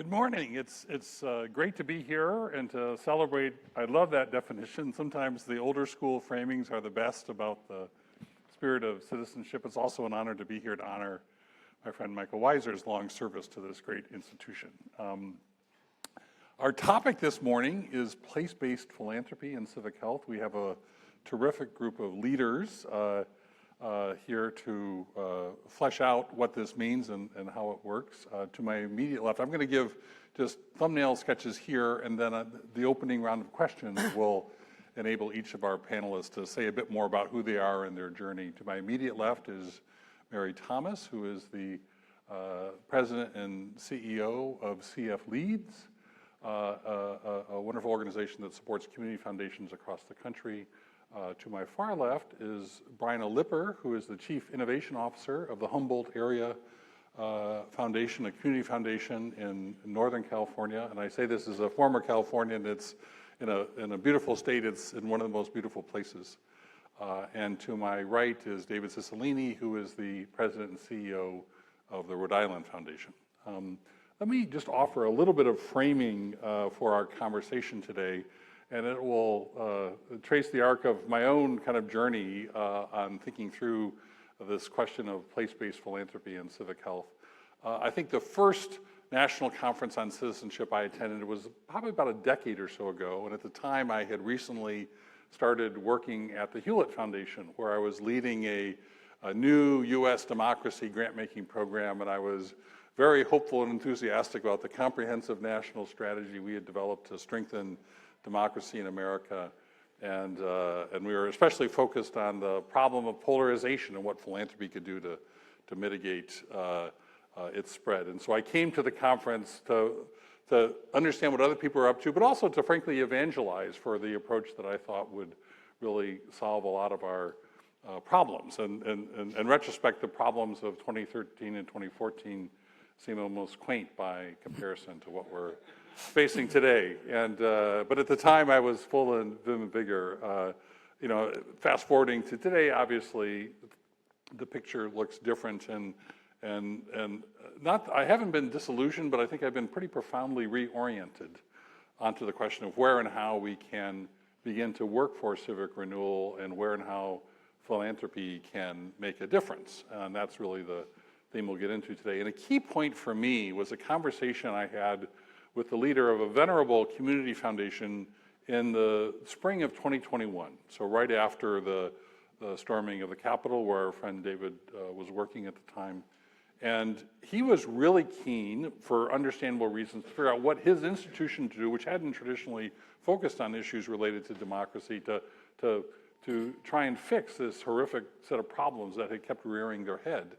Good morning. It's great to be here and to celebrate. I love that definition. Sometimes the older school framings are the best about the spirit of citizenship. It's also an honor to be here to honor my friend Michael Weiser's long service to this great institution. Our topic this morning is place-based philanthropy and civic health. We have a terrific group of leaders here to flesh out what this means and how it works. To my immediate left, I'm going to give just thumbnail sketches here, and then the opening round of questions will enable each of our panelists to say a bit more about who they are and their journey. To my immediate left is Mary Thomas, who is the president and CEO of CF Leads, a wonderful organization that supports community foundations across the country. To my far left is Brian Lipper, who is the Chief Innovation Officer of the Humboldt Area Foundation, a community foundation in Northern California. And I say this as a former Californian. It's in a beautiful state. It's in one of the most beautiful places. And to my right is David Cicilline, who is the President and CEO of the Rhode Island Foundation. Let me just offer a little bit of framing for our conversation today. And it will trace the arc of my own kind of journey on thinking through this question of place-based philanthropy and civic health. I think the first national conference on citizenship I attended was probably about a decade or so ago. And at the time, I had recently started working at the Hewlett Foundation, where I was leading a new U.S. democracy grant-making program. And I was very hopeful and enthusiastic about the comprehensive national strategy we had developed to strengthen democracy in America, and we were especially focused on the problem of polarization and what philanthropy could do to mitigate its spread. And so I came to the conference to understand what other people are up to, but also to frankly evangelize for the approach that I thought would really solve a lot of our problems. And in retrospect, the problems of 2013 and 2014 seem almost quaint by comparison to what we're facing today. And but at the time I was full of vim and vigor. Fast forwarding to today, obviously the picture looks different, and not, I haven't been disillusioned, but I think I've been pretty profoundly reoriented onto the question of where and how we can begin to work for civic renewal, and where and how philanthropy can make a difference. And that's really the theme we'll get into today. And a key point for me was a conversation I had with the leader of a venerable community foundation in the spring of 2021. So right after the storming of the Capitol, where our friend David was working at the time. And he was really keen, for understandable reasons, to figure out what his institution to do, which hadn't traditionally focused on issues related to democracy, to try and fix this horrific set of problems that had kept rearing their head.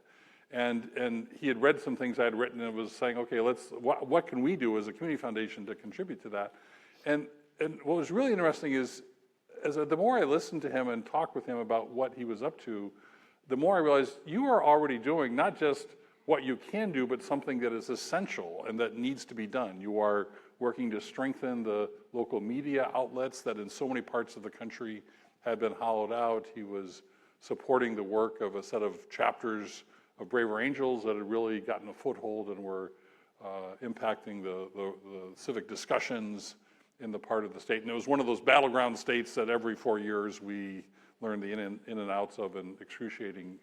And he had read some things I had written and was saying, okay, what can we do as a community foundation to contribute to that? And what was really interesting is, the more I listened to him and talked with him about what he was up to, the more I realized you are already doing not just what you can do, but something that is essential and that needs to be done. You are working to strengthen the local media outlets that in so many parts of the country had been hollowed out. He was supporting the work of a set of chapters of Braver Angels that had really gotten a foothold and were impacting the civic discussions in the part of the state. And it was one of those battleground states that every 4 years we learned the in and outs of in excruciating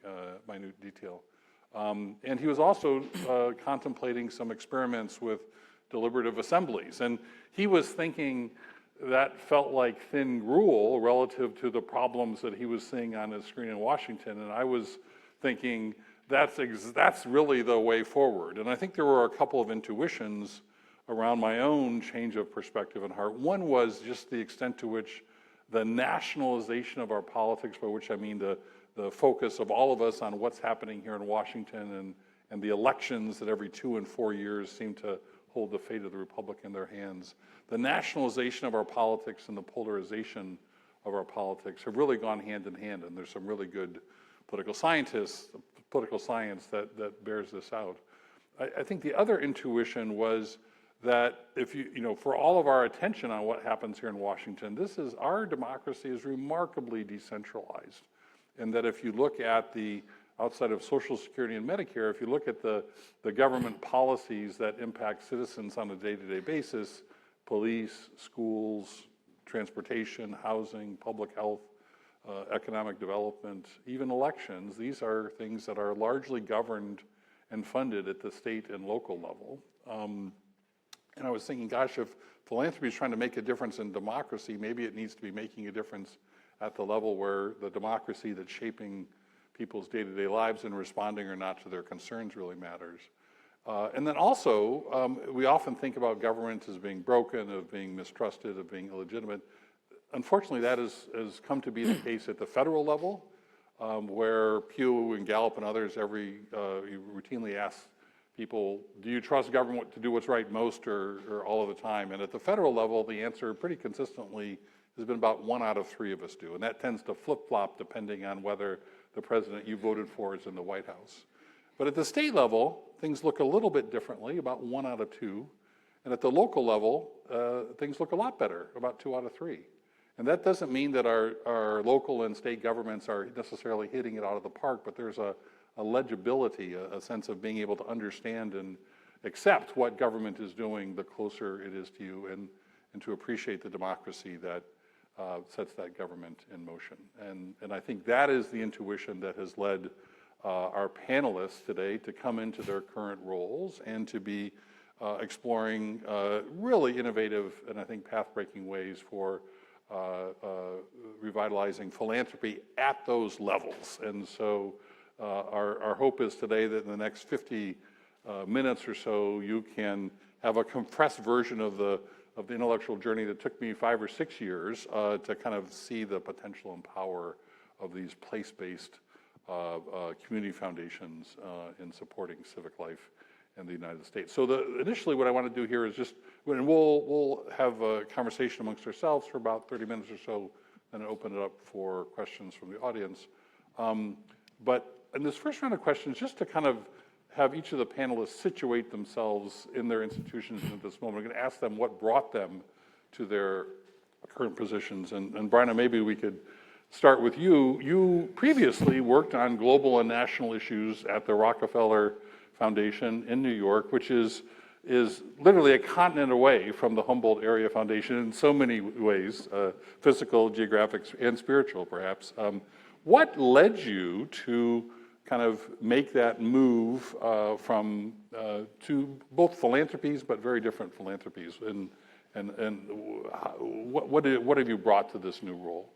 minute detail. And he was also contemplating some experiments with deliberative assemblies. And he was thinking that felt like thin gruel relative to the problems that he was seeing on his screen in Washington. And I was thinking, that's really the way forward. And I think there were a couple of intuitions around my own change of perspective and heart. One was just the extent to which the nationalization of our politics, by which I mean the focus of all of us on what's happening here in Washington, and the elections that every 2 and 4 years seem to hold the fate of the republic in their hands. The nationalization of our politics and the polarization of our politics have really gone hand in hand, and there's some really good political science that bears this out. I think the other intuition was that if for all of our attention on what happens here in Washington, our democracy is remarkably decentralized. And that if you look at the outside of Social Security and Medicare, if you look at the government policies that impact citizens on a day-to-day basis, police, schools, transportation, housing, public health, economic development, even elections, these are things that are largely governed and funded at the state and local level. And I was thinking, gosh, if philanthropy is trying to make a difference in democracy, maybe it needs to be making a difference at the level where the democracy that's shaping people's day-to-day lives and responding or not to their concerns really matters. And then also, we often think about government as being broken, of being mistrusted, of being illegitimate. Unfortunately, that has come to be the case at the federal level, where Pew and Gallup and others you routinely ask people, do you trust government to do what's right most or all of the time? And at the federal level, the answer pretty consistently has been about 1 out of 3 of us do. And that tends to flip-flop depending on whether the president you voted for is in the White House. But at the state level, things look a little bit differently, about 1 out of 2. And at the local level, things look a lot better, about 2 out of 3. And that doesn't mean that our local and state governments are necessarily hitting it out of the park, but there's a legibility, a sense of being able to understand and accept what government is doing the closer it is to you, and to appreciate the democracy that sets that government in motion. And I think that is the intuition that has led our panelists today to come into their current roles and to be exploring really innovative and I think path-breaking ways for revitalizing philanthropy at those levels. And so our hope is today that in the next 50 minutes or so, you can have a compressed version of the intellectual journey that took me 5 or 6 years to kind of see the potential and power of these place-based community foundations in supporting civic life in the United States. So initially what I want to do here is just, and we'll have a conversation amongst ourselves for about 30 minutes or so, and open it up for questions from the audience. But in this first round of questions, just to kind of have each of the panelists situate themselves in their institutions at this moment, we're going to ask them what brought them to their current positions. And Bryna, maybe we could start with you. You previously worked on global and national issues at the Rockefeller Foundation in New York, which is literally a continent away from the Humboldt Area Foundation in so many ways, physical, geographic, and spiritual, perhaps. What led you to kind of make that move from to both philanthropies, but very different philanthropies? And what have you brought to this new role?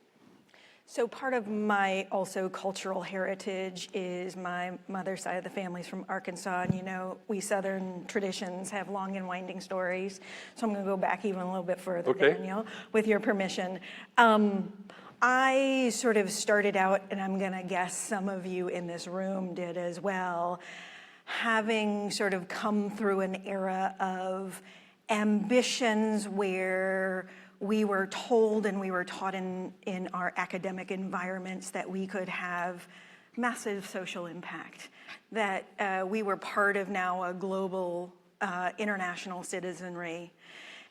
So part of my also cultural heritage is my mother's side of the family's from Arkansas, and you know, we Southern traditions have long and winding stories. So I'm gonna go back even a little bit further, okay, Daniel, with your permission. I sort of started out, and I'm gonna guess some of you in this room did as well, having sort of come through an era of ambitions where we were told and we were taught in our academic environments that we could have massive social impact, that we were part of now a global international citizenry,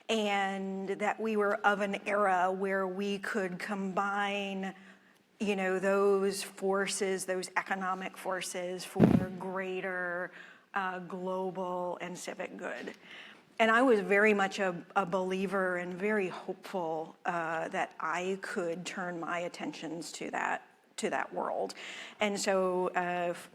and that we were of an era where we could combine, you know, those forces, those economic forces for greater global and civic good. And I was very much a believer and very hopeful that I could turn my attentions to that world. And so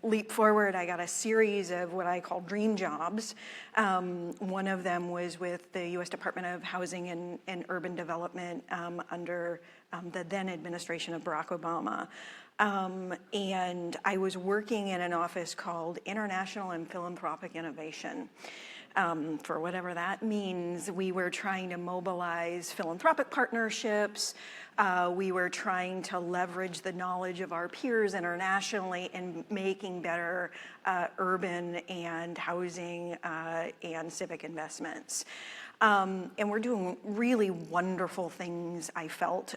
leap forward, I got a series of what I call dream jobs. One of them was with the U.S. Department of Housing and Urban Development under the then administration of Barack Obama. And I was working in an office called International and Philanthropic Innovation. For whatever that means, we were trying to mobilize philanthropic partnerships. We were trying to leverage the knowledge of our peers internationally in making better urban and housing and civic investments. And we're doing really wonderful things, I felt.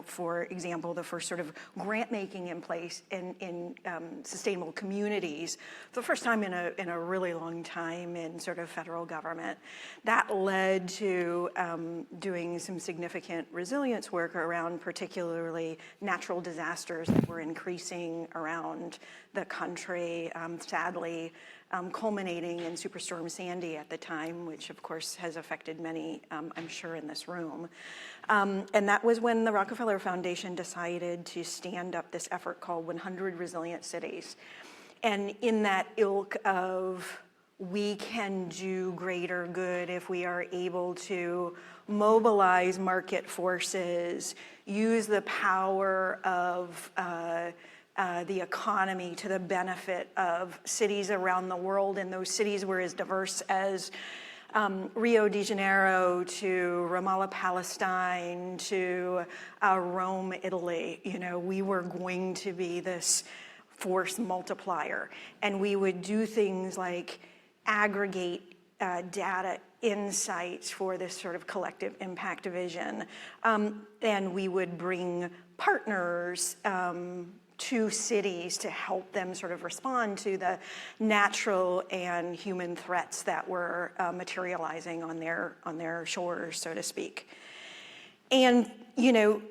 For example, the first sort of grant making in place in sustainable communities, for the first time in a really long time in sort of federal government. That led to doing some significant resilience work around particularly natural disasters that were increasing around the country, sadly, culminating in Superstorm Sandy at the time, which of course has affected many, I'm sure, in this room. And that was when the Rockefeller Foundation decided to stand up this effort called 100 Resilient Cities. And in that ilk of, we can do greater good if we are able to mobilize market forces, use the power of the economy to the benefit of cities around the world, and those cities were as diverse as Rio de Janeiro to Ramallah, Palestine, to Rome, Italy. You know, we were going to be this force multiplier, and we would do things like aggregate data insights for this sort of collective impact vision, and we would bring partners to cities to help them sort of respond to the natural and human threats that were materializing on their shores, so to speak. And, you know,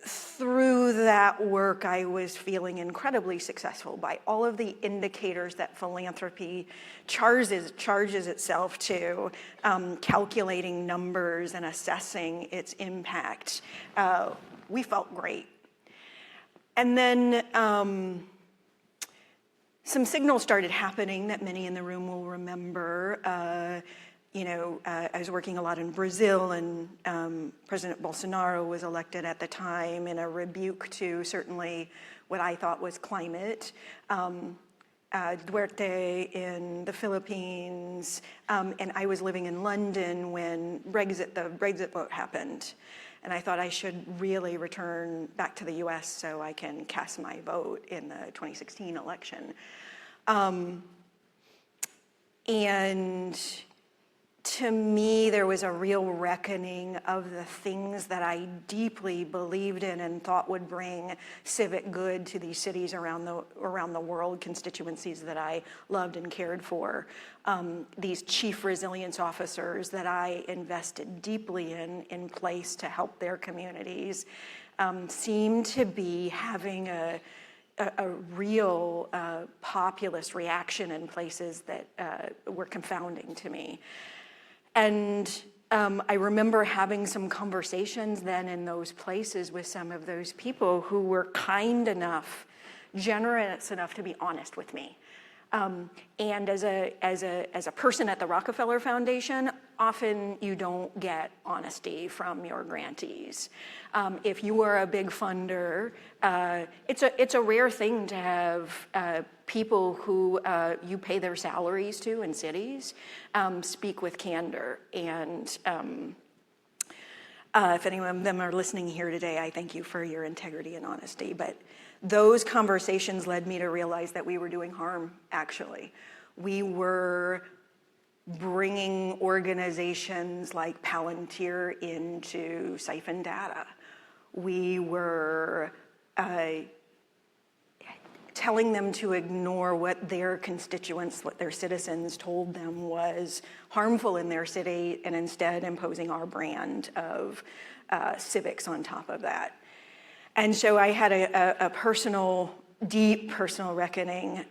through that work, I was feeling incredibly successful by all of the indicators that philanthropy charges itself to, calculating numbers and assessing its impact. We felt great. And then some signals started happening that many in the room will remember. You know, I was working a lot in Brazil, and President Bolsonaro was elected at the time in a rebuke to certainly what I thought was climate. Duarte in the Philippines, and I was living in London when the Brexit vote happened. And I thought I should really return back to the US so I can cast my vote in the 2016 election. And to me, there was a real reckoning of the things that I deeply believed in and thought would bring civic good to these cities around the world, constituencies that I loved and cared for. These chief resilience officers that I invested deeply in place to help their communities seemed to be having a real populist reaction in places that were confounding to me. And I remember having some conversations then in those places with some of those people who were kind enough, generous enough to be honest with me. And as a person at the Rockefeller Foundation, often you don't get honesty from your grantees. If you are a big funder, it's a rare thing to have people who you pay their salaries to in cities speak with candor. And if any of them are listening here today, I thank you for your integrity and honesty. But those conversations led me to realize that we were doing harm, actually. We were bringing organizations like Palantir into siphon data. We were telling them to ignore what their constituents, what their citizens told them was harmful in their city, and instead imposing our brand of civics on top of that. And so I had a deep personal reckoning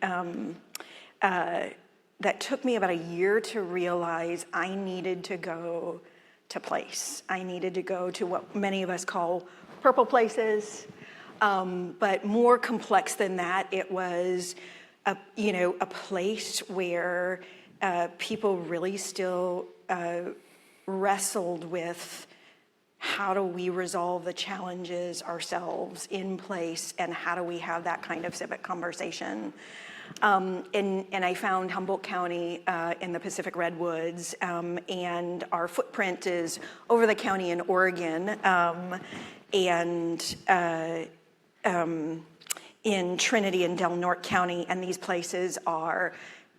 that took me about a year to realize I needed to go to place. I needed to go to what many of us call purple places, but more complex than that. It was a place where people really still wrestled with, how do we resolve the challenges ourselves in place, and how do we have that kind of civic conversation? And I found Humboldt County in the Pacific Redwoods, and our footprint is over the county in Oregon, and in Trinity and Del Norte County, and these places are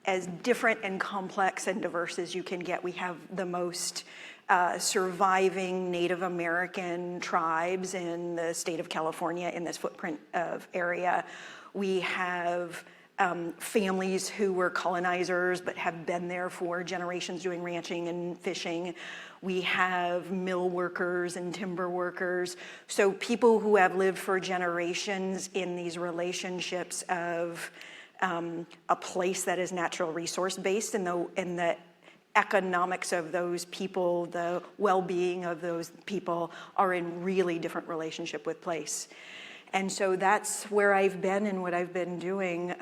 as different and complex and diverse as you can get. We have the most surviving Native American tribes in the state of California in this footprint of area. We have families who were colonizers but have been there for generations doing ranching and fishing. We have mill workers and timber workers. So people who have lived for generations in these relationships of a place that is natural resource based, and the economics of those people, the well-being of those people are in really different relationship with place. And so that's where I've been and what I've been doing,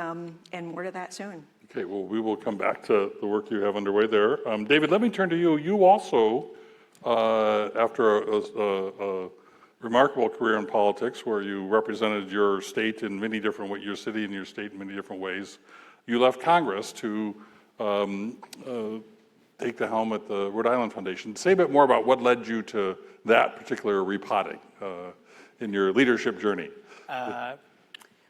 and more to that soon. Okay, well, we will come back to the work you have underway there. David, let me turn to you. You also, after a remarkable career in politics where you represented your state in many different ways, your city and your state in many different ways, you left Congress to take the helm at the Rhode Island Foundation. Say a bit more about what led you to that particular repotting in your leadership journey.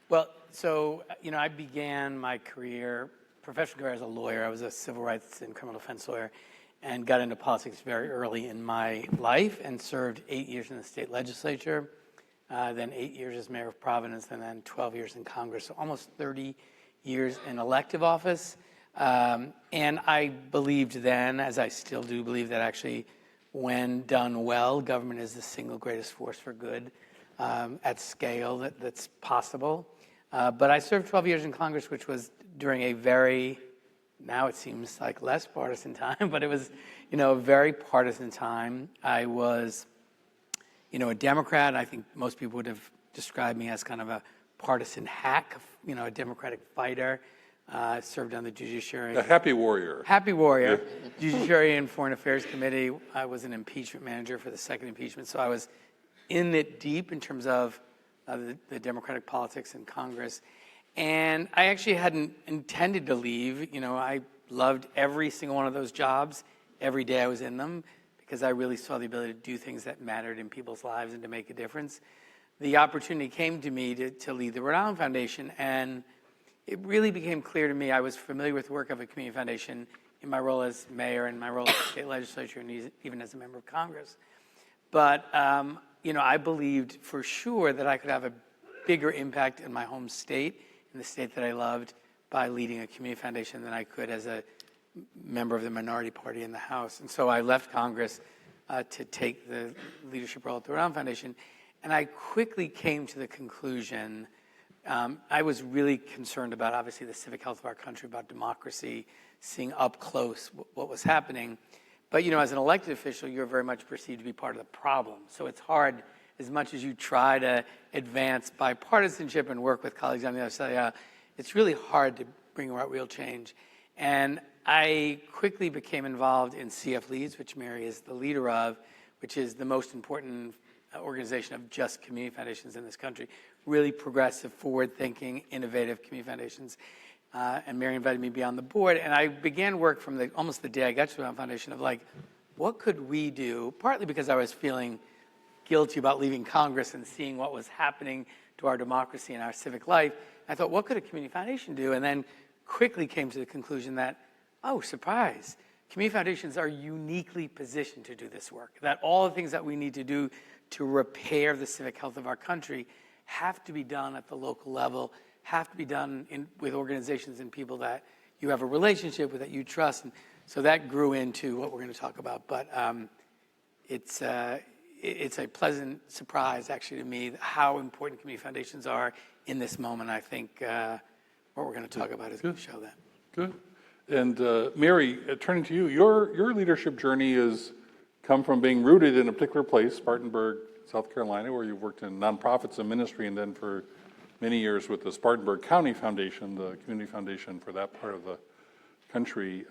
Well, so, I began my professional career as a lawyer. I was a civil rights and criminal defense lawyer and got into politics very early in my life and served 8 years in the state legislature, then 8 years as mayor of Providence, and then 12 years in Congress, so almost 30 years in elective office. And I believed then, as I still do believe, that actually when done well, government is the single greatest force for good at scale that's possible. But I served 12 years in Congress, which was during a very, now it seems like less partisan time, but it was, a very partisan time. I was, a Democrat. I think most people would have described me as kind of a partisan hack, a Democratic fighter. Served on the Judiciary. A happy warrior. Happy warrior. Yeah. Judiciary and Foreign Affairs Committee. I was an impeachment manager for the second impeachment. So I was in it deep in terms of the Democratic politics in Congress. And I actually hadn't intended to leave. I loved every single one of those jobs. Every day I was in them because I really saw the ability to do things that mattered in people's lives and to make a difference. The opportunity came to me to lead the Rhode Island Foundation, and it really became clear to me. I was familiar with the work of a community foundation in my role as mayor and my role in the state legislature and even as a member of Congress. But, I believed for sure that I could have a bigger impact in my home state, in the state that I loved, by leading a community foundation than I could as a member of the minority party in the House. And so I left Congress to take the leadership role at the Rhode Island Foundation. And I quickly came to the conclusion I was really concerned about, obviously, the civic health of our country, about democracy, seeing up close what was happening. But, as an elected official, you're very much perceived to be part of the problem. So it's hard, as much as you try to advance bipartisanship and work with colleagues on the other side, it's really hard to bring about real change. And I quickly became involved in CF Leads, which Mary is the leader of, which is the most important organization of just community foundations in this country. Really progressive, forward-thinking, innovative community foundations. And Mary invited me to be on the board. And I began work from almost the day I got to the Rhode Island Foundation of what could we do? Partly because I was feeling guilty about leaving Congress and seeing what was happening to our democracy and our civic life. I thought, what could a community foundation do? And then quickly came to the conclusion that, oh, surprise, community foundations are uniquely positioned to do this work. That all the things that we need to do to repair the civic health of our country have to be done at the local level, have to be done with organizations and people that you have a relationship with, that you trust. And so that grew into what we're going to talk about. But it's a pleasant surprise, actually, to me, how important community foundations are in this moment. I think what we're going to talk about is going to show that. Good. And Mary, turning to you, your leadership journey has come from being rooted in a particular place, Spartanburg, South Carolina, where you've worked in nonprofits and ministry, and then for many years with the Spartanburg County Foundation, the community foundation for that part of the country.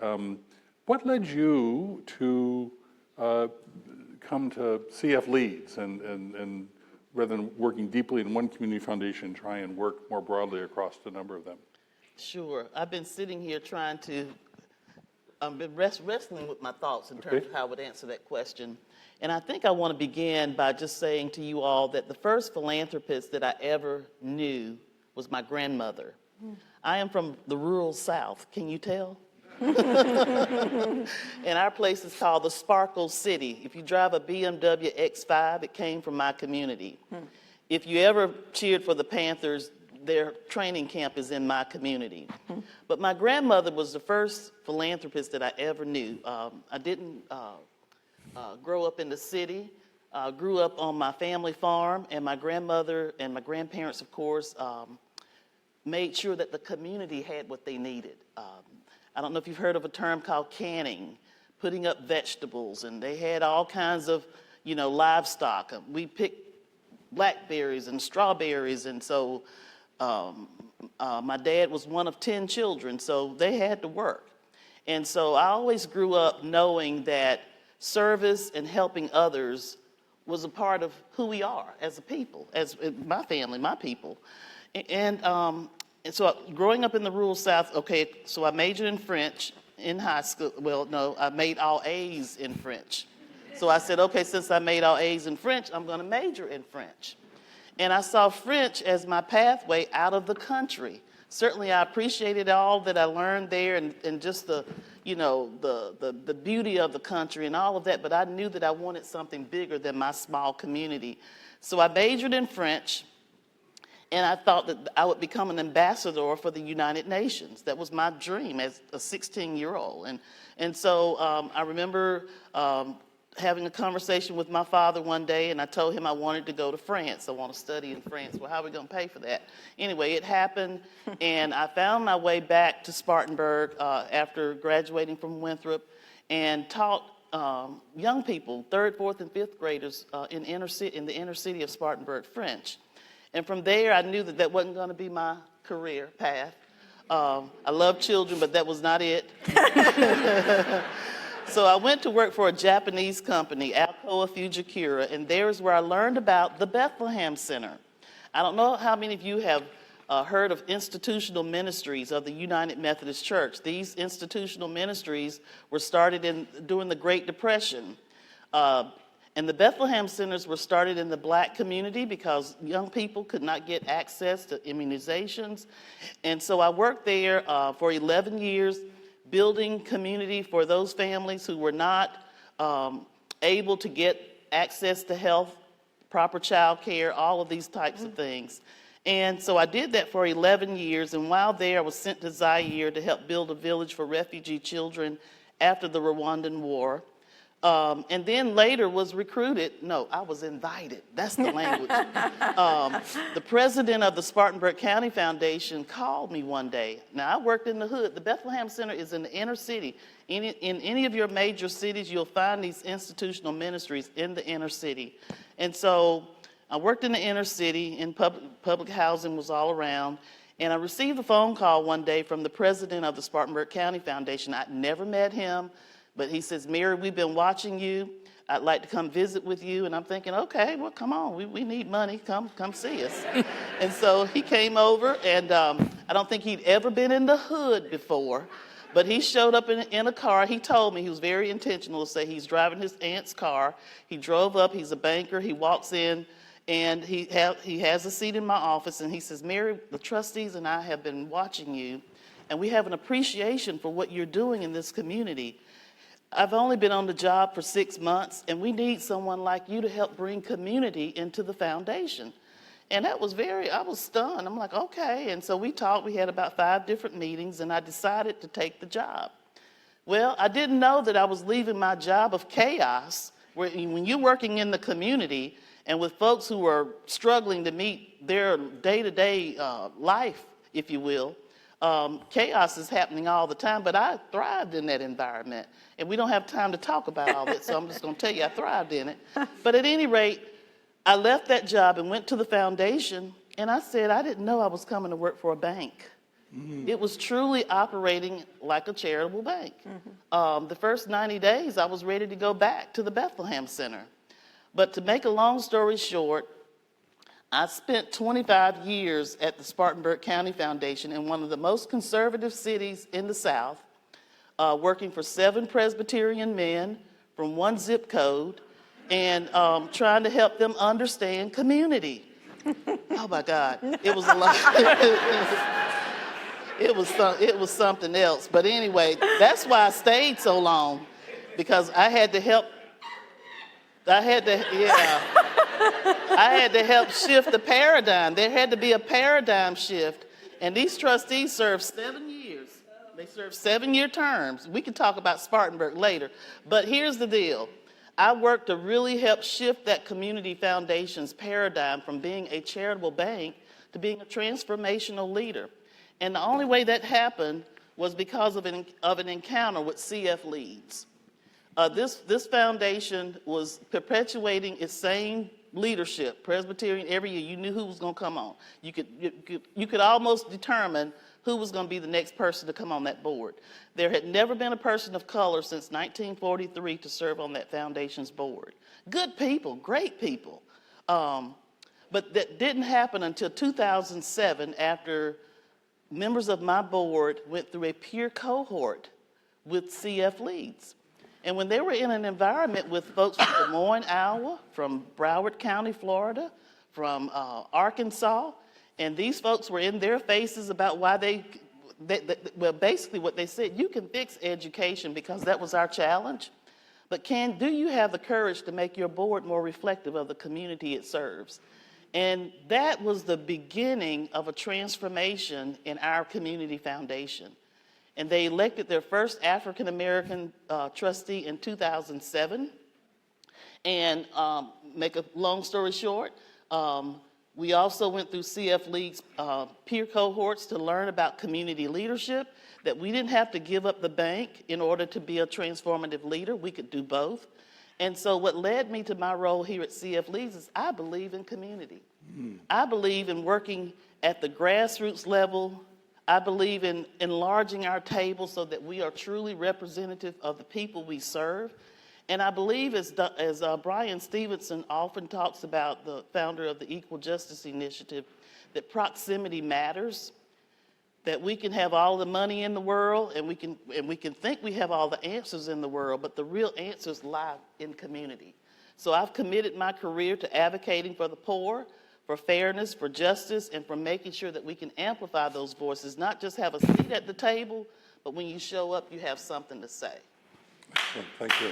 What led you to come to CF Leads and rather than working deeply in one community foundation, try and work more broadly across a number of them? Sure. I've been sitting here trying to, I've been wrestling with my thoughts in terms of how I would answer that question. And I think I want to begin by just saying to you all that the first philanthropist that I ever knew was my grandmother. I am from the rural South, can you tell? And our place is called the Sparkle City. If you drive a BMW X5, it came from my community. If you ever cheered for the Panthers, their training camp is in my community. But my grandmother was the first philanthropist that I ever knew. I didn't grow up in the city. Grew up on my family farm, and my grandmother and my grandparents, of course, made sure that the community had what they needed. I don't know if you've heard of a term called canning, putting up vegetables, and they had all kinds of, livestock. We picked blackberries and strawberries, and so my dad was one of 10 children, so they had to work. And so I always grew up knowing that service and helping others was a part of who we are as a people, as my family, my people. And so growing up in the rural South, so I majored in French in high school. Well, no, I made all A's in French. So I said, okay, since I made all A's in French, I'm going to major in French. And I saw French as my pathway out of the country. Certainly I appreciated all that I learned there and just the beauty of the country and all of that, but I knew that I wanted something bigger than my small community. So I majored in French, and I thought that I would become an ambassador for the United Nations. That was my dream as a 16-year-old. And so I remember having a conversation with my father one day, and I told him I wanted to go to France. I want to study in France. Well, how are we going to pay for that? Anyway, it happened, and I found my way back to Spartanburg after graduating from Winthrop and taught young people, 3rd, 4th, and 5th graders in the inner city of Spartanburg French. And from there, I knew that wasn't going to be my career path. I love children, but that was not it. So I went to work for a Japanese company, Alcoa Fujikura, and there's where I learned about the Bethlehem Center. I don't know how many of you have heard of institutional ministries of the United Methodist Church. These institutional ministries were started during the Great Depression. And the Bethlehem Centers were started in the black community because young people could not get access to immunizations. And so I worked there for 11 years, building community for those families who were not able to get access to health, proper child care, all of these types of things. And so I did that for 11 years, and while there, I was sent to Zaire to help build a village for refugee children after the Rwandan War. And then later was recruited. No, I was invited. That's the language. The president of the Spartanburg County Foundation called me one day. Now, I worked in the hood. The Bethlehem Center is in the inner city. In any of your major cities, you'll find these institutional ministries in the inner city. And so I worked in the inner city, and public housing was all around. And I received a phone call one day from the president of the Spartanburg County Foundation. I'd never met him. But he says, Mary, we've been watching you. I'd like to come visit with you. And I'm thinking, okay, well, come on. We need money. Come see us. And so he came over, and I don't think he'd ever been in the hood before. But he showed up in a car. He told me, he was very intentional to say he's driving his aunt's car. He drove up. He's a banker. He walks in, and he has a seat in my office. And he says, Mary, the trustees and I have been watching you, and we have an appreciation for what you're doing in this community. I've only been on the job for 6 months, and we need someone like you to help bring community into the foundation. And I was stunned. I'm like, okay. And so we talked. We had about 5 different meetings, and I decided to take the job. Well, I didn't know that I was leaving my job of chaos, where when you're working in the community and with folks who are struggling to meet their day-to-day life, if you will, chaos is happening all the time, but I thrived in that environment. And we don't have time to talk about all that, so I'm just going to tell you I thrived in it. But at any rate, I left that job and went to the foundation, and I said I didn't know I was coming to work for a bank. It was truly operating like a charitable bank. The first 90 days, I was ready to go back to the Bethlehem Center. But to make a long story short, I spent 25 years at the Spartanburg County Foundation in one of the most conservative cities in the South, working for 7 Presbyterian men from 1 zip code and trying to help them understand community. Oh my God, it was a lot. it was something else. But anyway, that's why I stayed so long, because I had to help shift the paradigm. There had to be a paradigm shift. And these trustees served 7 years. They served 7-year terms. We can talk about Spartanburg later. But here's the deal. I worked to really help shift that community foundation's paradigm from being a charitable bank to being a transformational leader. And the only way that happened was because of an encounter with CF Leads. This foundation was perpetuating its same leadership, Presbyterian, every year. You knew who was going to come on. You could almost determine who was going to be the next person to come on that board. There had never been a person of color since 1943 to serve on that foundation's board. Good people, great people. But that didn't happen until 2007, after members of my board went through a peer cohort with CF Leads. And when they were in an environment with folks from Des Moines, Iowa, from Broward County, Florida, from Arkansas, and these folks were in their faces about why well, basically what they said, you can fix education, because that was our challenge, but do you have the courage to make your board more reflective of the community it serves? And that was the beginning of a transformation in our community foundation. And they elected their first African-American trustee in 2007. And make a long story short, we also went through CF League's peer cohorts to learn about community leadership, that we didn't have to give up the bank in order to be a transformative leader. We could do both. And so what led me to my role here at CF Leagues is I believe in community. I believe in working at the grassroots level. I believe in enlarging our table so that we are truly representative of the people we serve. And I believe, as Brian Stevenson often talks about, the founder of the Equal Justice Initiative, that proximity matters, that we can have all the money in the world and we can think we have all the answers in the world, but the real answers lie in community. So I've committed my career to advocating for the poor, for fairness, for justice, and for making sure that we can amplify those voices, not just have a seat at the table, but when you show up, you have something to say. Excellent. Thank you.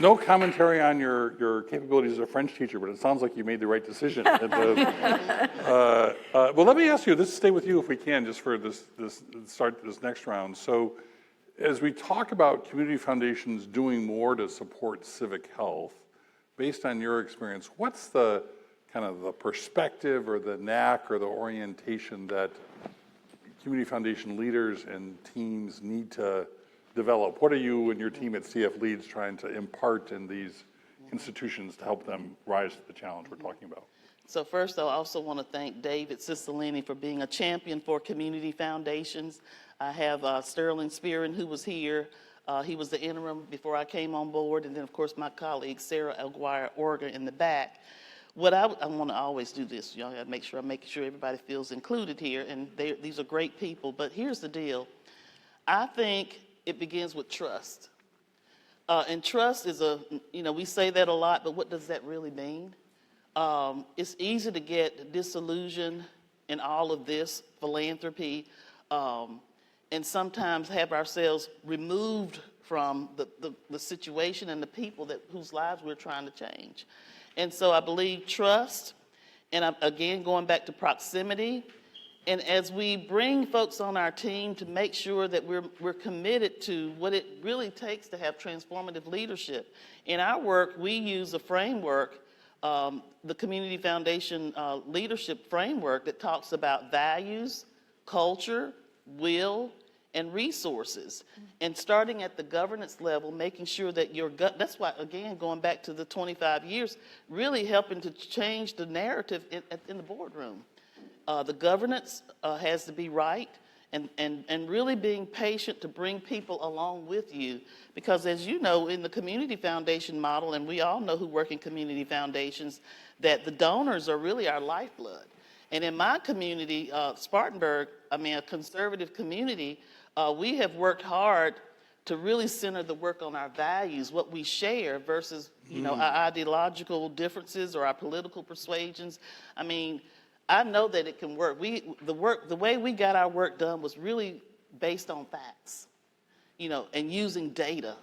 No commentary on your capabilities as a French teacher, but it sounds like you made the right decision. Well, let me ask you, stay with you if we can, just for this next round. So, as we talk about community foundations doing more to support civic health, based on your experience, what's the kind of the perspective or the knack or the orientation that community foundation leaders and teams need to develop? What are you and your team at CF Leads trying to impart in these institutions to help them rise to the challenge we're talking about? So first, I also want to thank David Cicilline for being a champion for community foundations. I have Sterling Spearin, who was here. He was the interim before I came on board. And then, of course, my colleague, Sarah Elguire-Orga, in the back. What I want to always do this, y'all got to make sure I'm making sure everybody feels included here. And these are great people. But here's the deal. I think it begins with trust. And trust is we say that a lot, but what does that really mean? It's easy to get disillusioned in all of this philanthropy, and sometimes have ourselves removed from the situation and the people whose lives we're trying to change. And so I believe trust, and again, going back to proximity, and as we bring folks on our team to make sure that we're committed to what it really takes to have transformative leadership. In our work, we use a framework, the Community Foundation Leadership Framework, that talks about values, culture, will, and resources. And starting at the governance level, making sure that that's why, again, going back to the 25 years, really helping to change the narrative in the boardroom. The governance has to be right, and really being patient to bring people along with you. Because as you know, in the community foundation model, and we all know who work in community foundations, that the donors are really our lifeblood. And in my community, Spartanburg, a conservative community, we have worked hard to really center the work on our values, what we share versus, our ideological differences or our political persuasions. I mean, I know that it can work. The way we got our work done was really based on facts, and using data.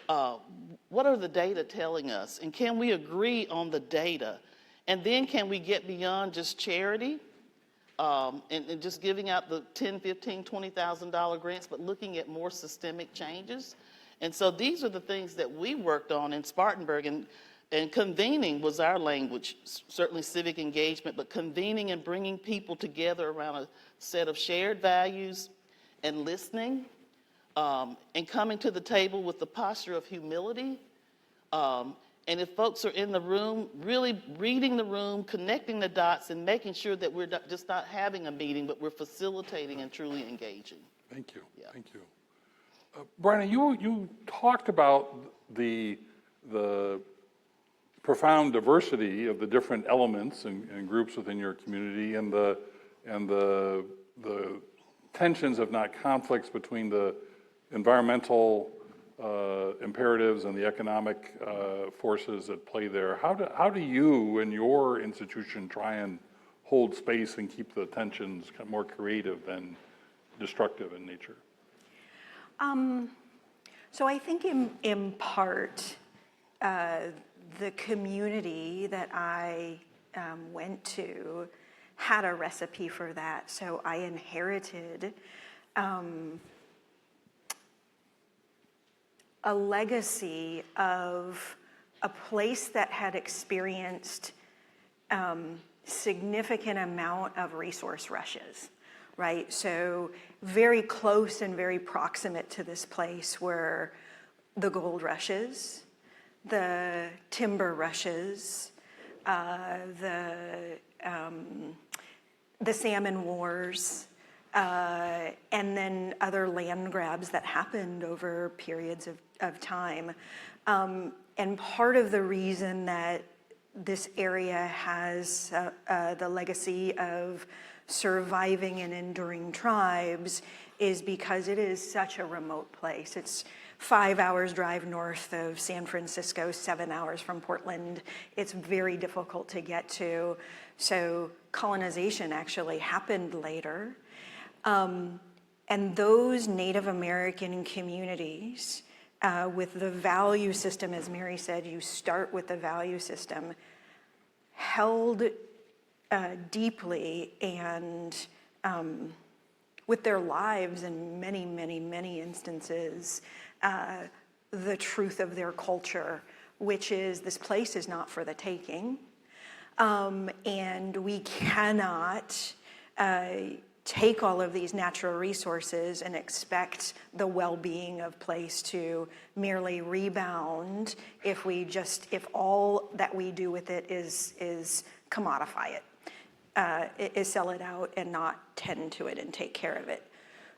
What are the data telling us? And can we agree on the data? And then can we get beyond just charity and just giving out the $10,000, $15,000, $20,000 grants, but looking at more systemic changes? And so these are the things that we worked on in Spartanburg, and convening was our language, certainly civic engagement, but convening and bringing people together around a set of shared values and listening, and coming to the table with the posture of humility. And if folks are in the room, really reading the room, connecting the dots, and making sure that we're just not having a meeting, but we're facilitating and truly engaging. Thank you. Yeah. Thank you. Brian, you talked about the profound diversity of the different elements and groups within your community, and the tensions, if not conflicts, between the environmental imperatives and the economic forces at play there. How do you and your institution try and hold space and keep the tensions more creative than destructive in nature? So I think in part, the community that I went to had a recipe for that. So I inherited a legacy of a place that had experienced significant amount of resource rushes, right? So very close and very proximate to this place were the gold rushes, the timber rushes, the salmon wars, and then other land grabs that happened over periods of time. And part of the reason that this area has the legacy of surviving and enduring tribes is because it is such a remote place. It's 5 hours drive north of San Francisco, 7 hours from Portland. It's very difficult to get to. So colonization actually happened later. And those Native American communities, with the value system, as Mary said, you start with the value system, held deeply and with their lives in many, many, many instances, the truth of their culture, which is this place is not for the taking. And we cannot take all of these natural resources and expect the well-being of place to merely rebound if all that we do with it is commodify it, is sell it out and not tend to it and take care of it.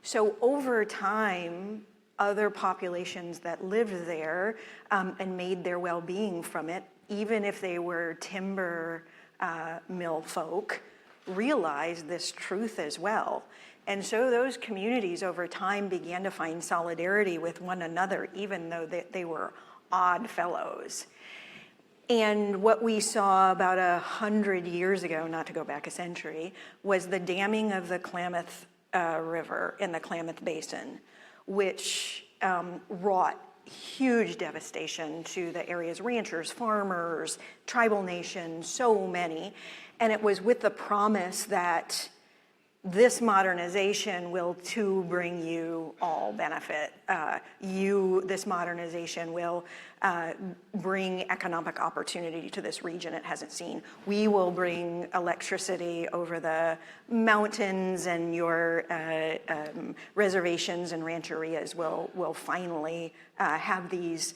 So over time, other populations that lived there and made their well-being from it, even if they were timber mill folk, realized this truth as well. And so those communities over time began to find solidarity with one another, even though they were odd fellows. And what we saw about 100 years ago, not to go back a century, was the damming of the Klamath River in the Klamath Basin, which wrought huge devastation to the area's ranchers, farmers, tribal nations, so many. And it was with the promise that this modernization will too bring you all benefit. This modernization will bring economic opportunity to this region it hasn't seen. We will bring electricity over the mountains, and your reservations and rancherias will finally have these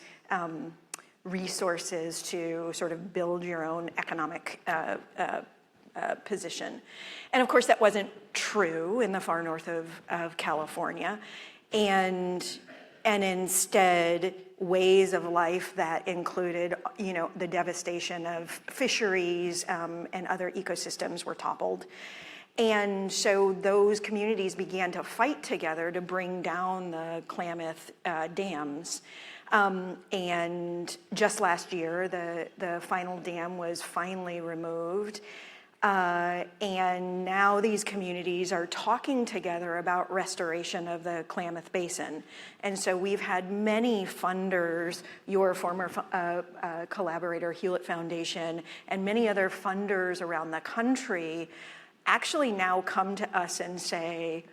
resources to sort of build your own economic position. And of course that wasn't true in the far north of California. And instead, ways of life that included, the devastation of fisheries and other ecosystems were toppled. And so those communities began to fight together to bring down the Klamath dams. And just last year, the final dam was finally removed. And now these communities are talking together about restoration of the Klamath Basin. And so we've had many funders, your former collaborator, Hewlett Foundation, and many other funders around the country actually now come to us and say,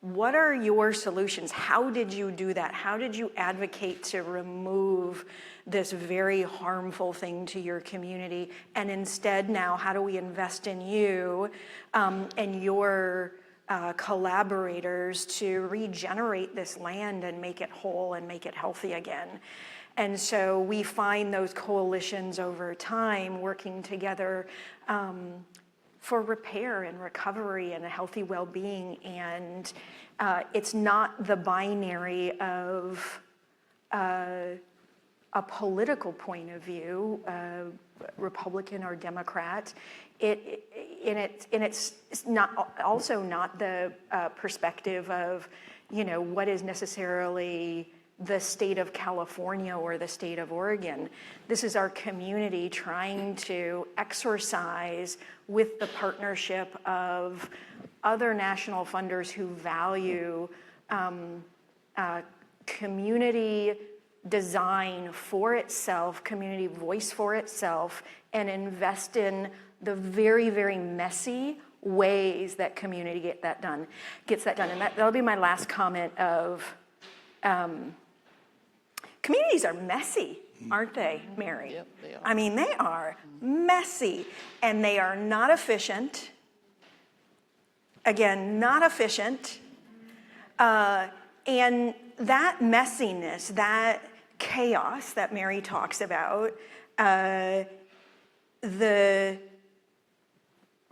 what are your solutions? How did you do that? How did you advocate to remove this very harmful thing to your community? And instead now, how do we invest in you and your collaborators to regenerate this land and make it whole and make it healthy again? And so we find those coalitions over time working together for repair and recovery and a healthy well-being. And it's not the binary of a political point of view, Republican or Democrat. It's not also not the perspective of, what is necessarily the state of California or the state of Oregon. This is our community trying to exercise with the partnership of other national funders who value community design for itself, community voice for itself, and invest in the very, very messy ways that community gets that done. And that'll be my last comment of, communities are messy, aren't they, Mary? Yep, they are. I mean, they are messy, and they are not efficient. Again, not efficient. And that messiness, that chaos that Mary talks about, are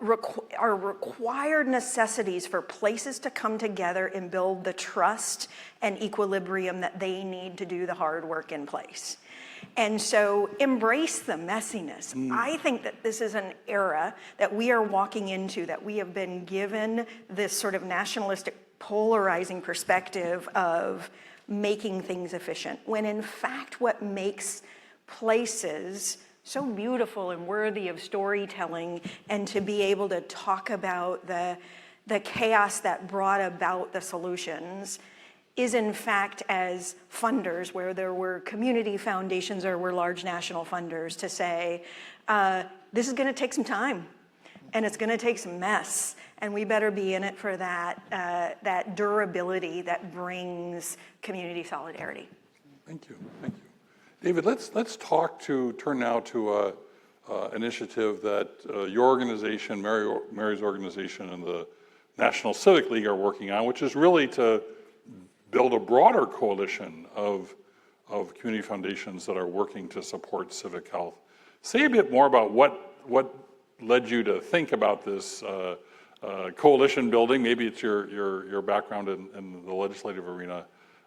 required necessities for places to come together and build the trust and equilibrium that they need to do the hard work in place. And so embrace the messiness. I think that this is an era that we are walking into, that we have been given this sort of nationalistic polarizing perspective of making things efficient, when in fact what makes places so beautiful and worthy of storytelling, and to be able to talk about the chaos that brought about the solutions, is in fact, as funders, where there were community foundations or were large national funders, to say, this is gonna take some time, and it's gonna take some mess, and we better be in it for that durability that brings community solidarity. Thank you. David, let's turn now to an initiative that your organization, Mary's organization, and the National Civic League are working on, which is really to build a broader coalition of community foundations that are working to support civic health. Say a bit more about what led you to think about this coalition building. Maybe it's your background in the legislative arena.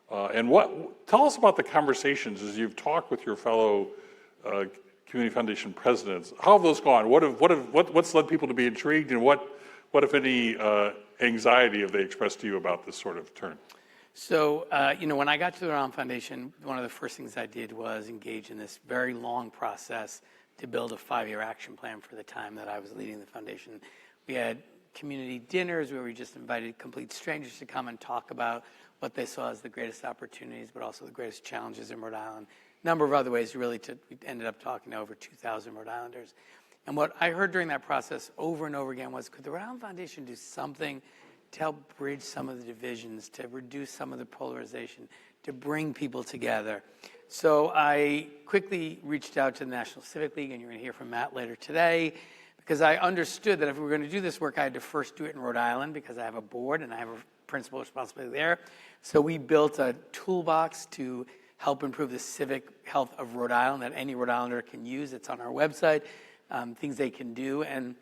And tell us about the conversations as you've talked with your fellow community foundation presidents. How have those gone? What's led people to be intrigued, and what if any anxiety have they expressed to you about this sort of turn? So, when I got to the Renewal Foundation, one of the first things I did was engage in this very long process to build a 5-year action plan for the time that I was leading the foundation. We had community dinners where we just invited complete strangers to come and talk about what they saw as the greatest opportunities, but also the greatest challenges in Rhode Island. A number of other ways, really, we ended up talking to over 2,000 Rhode Islanders. And what I heard during that process over and over again was, could the Rhode Island Foundation do something to help bridge some of the divisions, to reduce some of the polarization, to bring people together? So I quickly reached out to the National Civic League, and you're going to hear from Matt later today, because I understood that if we were going to do this work, I had to first do it in Rhode Island, because I have a board and I have a principal responsibility there. So we built a toolbox to help improve the civic health of Rhode Island that any Rhode Islander can use. It's on our website, things they can do. And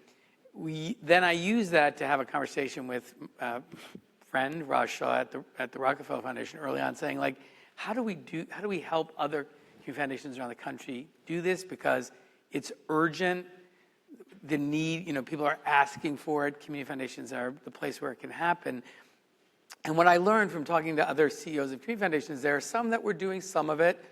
I used that to have a conversation with a friend, Raj Shah, at the Rockefeller Foundation early on, saying, like, how do we help other community foundations around the country do this? Because it's urgent. the need, people are asking for it. Community foundations are the place where it can happen. And what I learned from talking to other CEOs of community foundations, there are some that were doing some of it,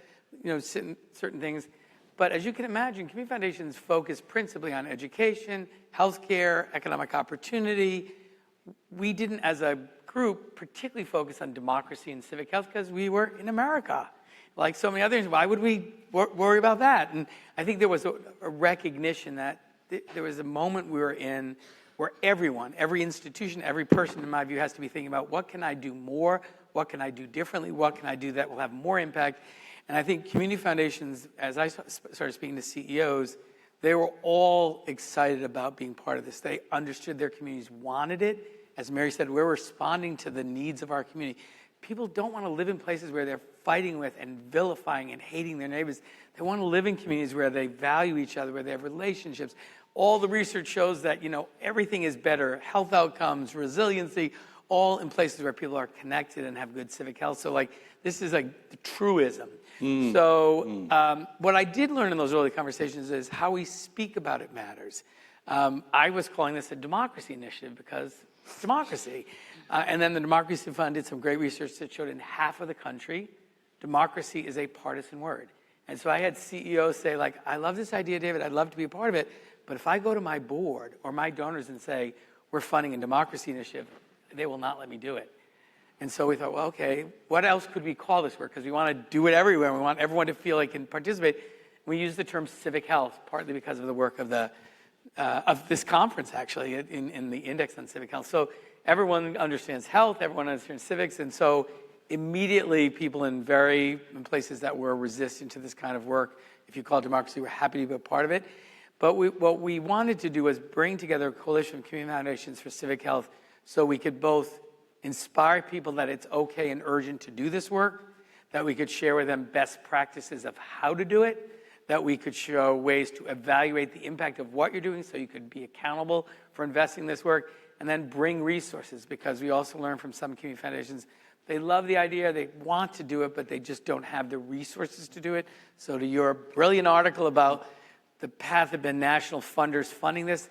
certain things. But as you can imagine, community foundations focus principally on education, healthcare, economic opportunity. We didn't, as a group, particularly focus on democracy and civic health because we were in America. Like so many others, why would we worry about that? And I think there was a recognition that there was a moment we were in where everyone, every institution, every person, in my view, has to be thinking about what can I do more, what can I do differently, what can I do that will have more impact. And I think community foundations, as I started speaking to CEOs, they were all excited about being part of this. They understood their communities wanted it. As Mary said, we're responding to the needs of our community. People don't want to live in places where they're fighting with and vilifying and hating their neighbors. They want to live in communities where they value each other, where they have relationships. All the research shows that, everything is better. Health outcomes, resiliency, all in places where people are connected and have good civic health. So this is the truism. What I did learn in those early conversations is how we speak about it matters. I was calling this a democracy initiative because it's democracy. And then the Democracy Fund did some great research that showed in half of the country, democracy is a partisan word. And so I had CEOs say, I love this idea, David, I'd love to be a part of it, but if I go to my board or my donors and say, we're funding a democracy initiative, they will not let me do it. And so we thought, well, okay, what else could we call this work? Because we want to do it everywhere. We want everyone to feel they can participate. We use the term civic health, partly because of the work of this conference, actually, in the Index on Civic Health. So everyone understands health, everyone understands civics, and so immediately people in places that were resistant to this kind of work, if you call it democracy, were happy to be a part of it. But what we wanted to do was bring together a coalition of community foundations for civic health so we could both inspire people that it's okay and urgent to do this work, that we could share with them best practices of how to do it, that we could show ways to evaluate the impact of what you're doing so you could be accountable for investing in this work, and then bring resources, because we also learned from some community foundations, they love the idea, they want to do it, but they just don't have the resources to do it. So to your brilliant article about the path of the national funders funding this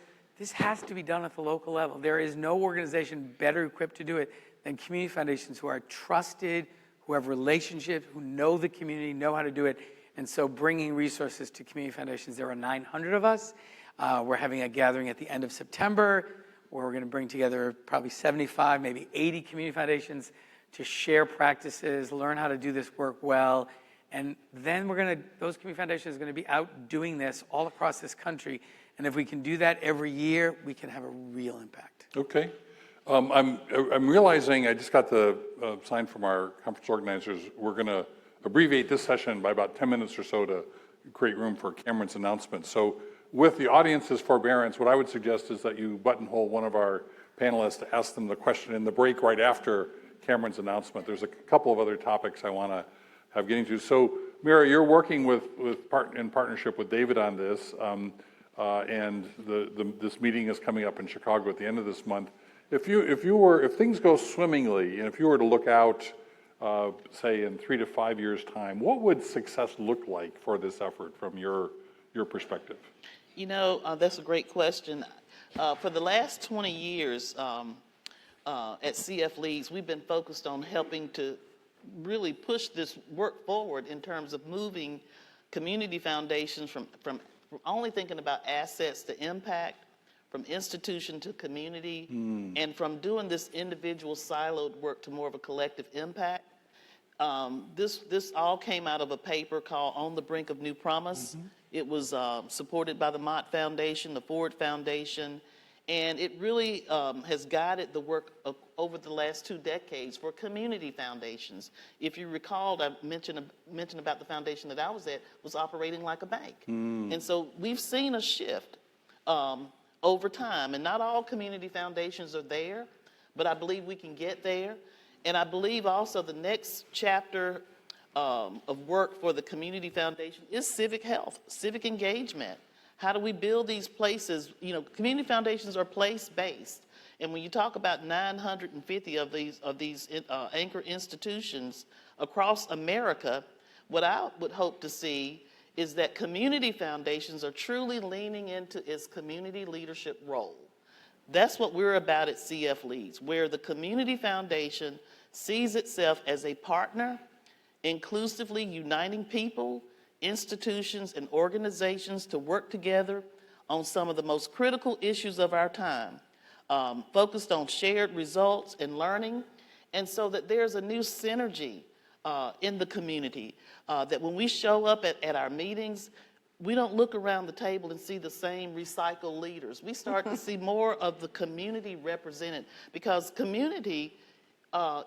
has to be done at the local level. There is no organization better equipped to do it than community foundations who are trusted, who have relationships, who know the community, know how to do it. And so bringing resources to community foundations, there are 900 of us. We're having a gathering at the end of September where we're going to bring together probably 75, maybe 80 community foundations to share practices, learn how to do this work well. And then those community foundations are going to be out doing this all across this country. And if we can do that every year, we can have a real impact. Okay. I'm realizing, I just got the sign from our conference organizers, we're going to abbreviate this session by about 10 minutes or so to create room for Cameron's announcement. So with the audience's forbearance, what I would suggest is that you buttonhole one of our panelists to ask them the question in the break right after Cameron's announcement. There's a couple of other topics I want to have getting to. So Mira, you're working in partnership with David on this, and this meeting is coming up in Chicago at the end of this month. If things go swimmingly, and if you were to look out, say in 3 to 5 years' time, what would success look like for this effort from your perspective? That's a great question. For the last 20 years at CF Leads, we've been focused on helping to really push this work forward in terms of moving community foundations from only thinking about assets to impact, from institution to community, and from doing this individual siloed work to more of a collective impact. This all came out of a paper called On the Brink of New Promise. It was supported by the Mott Foundation, the Ford Foundation, and it really has guided the work over the last 2 decades for community foundations. If you recall, I mentioned about the foundation that I was at was operating like a bank. And so we've seen a shift over time, and not all community foundations are there, but I believe we can get there. And I believe also the next chapter of work for the community foundation is civic health, civic engagement. How do we build these places? Community foundations are place-based. And when you talk about 950 of these anchor institutions across America, what I would hope to see is that community foundations are truly leaning into its community leadership role. That's what we're about at CF Leads, where the community foundation sees itself as a partner, inclusively uniting people, institutions, and organizations to work together on some of the most critical issues of our time, focused on shared results and learning, and so that there's a new synergy in the community, that when we show up at our meetings, we don't look around the table and see the same recycled leaders. We start to see more of the community represented, because community